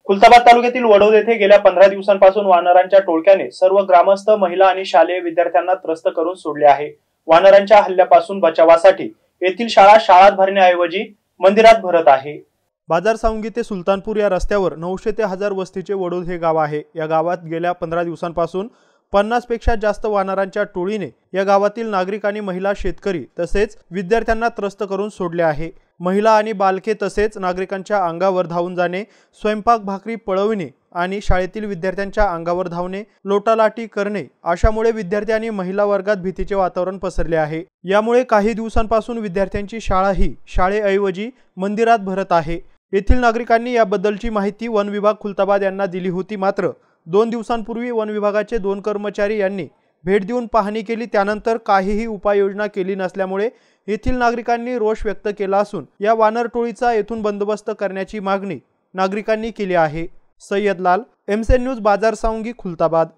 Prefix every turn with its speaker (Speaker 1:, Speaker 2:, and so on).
Speaker 1: खुलताबाद तालुक्यातील वडोद येथे गेल्या 15 दिवसांपासून वानरांच्या टोळक्याने सर्व ग्रामस्थ, महिला आणि शालेय विद्यार्थ्यांना त्रस्त करून सोडले आहे। वानरांच्या हल्ल्यापासून बचावासाठी येथील शाळा शाळात भरण्याऐवजी मंदिरात भरत आहे। बाजार सावंगी ते सुलतानपूर या रस्त्यावर 900 ते 1000 वस्तीचे वडोद हे गाव आहे। या गावात गेल्या 15 दिवसांपासून 50 पेक्षा जास्त वानरांच्या टोळीने या गावातील नागरिकांनी, महिला, शेतकरी तसेच विद्यार्थ्यांना त्रस्त करून सोडले आहे। महिला आणि बालके तसेच नागरिकांच्या अंगावर धावून जाणे, स्वयंपाक भाकरी पळविणे आणि शाळेतील विद्यार्थ्यांच्या अंगावर धावणे, लोटालाटी करणे अशामुळे विद्यार्थी आणि महिला वर्गात भीतीचे वातावरण पसरले आहे। यामुळे काही दिवसांपासून विद्यार्थ्यांची शाळा ही शाळेऐवजी मंदिरात भरत आहे। येथील नागरिकांनी याबद्दलची माहिती वन विभाग खुलताबाद यांना दिली होती। मात्र 2 दिवसांपूर्वी वन विभागाचे 2 कर्मचारी यांनी भेट देऊन पाहणी केली, त्यानंतर काहीही उपाययोजना केली नसल्यामुळे येथील नागरिकांनी रोष व्यक्त केला असून या वानर टोळीचा येथून बंदोबस्त करण्याची मागणी नागरिकांनी केली आहे। सय्यद लाल, एमसीएन न्यूज, बाजार सावंगी, खुलताबाद।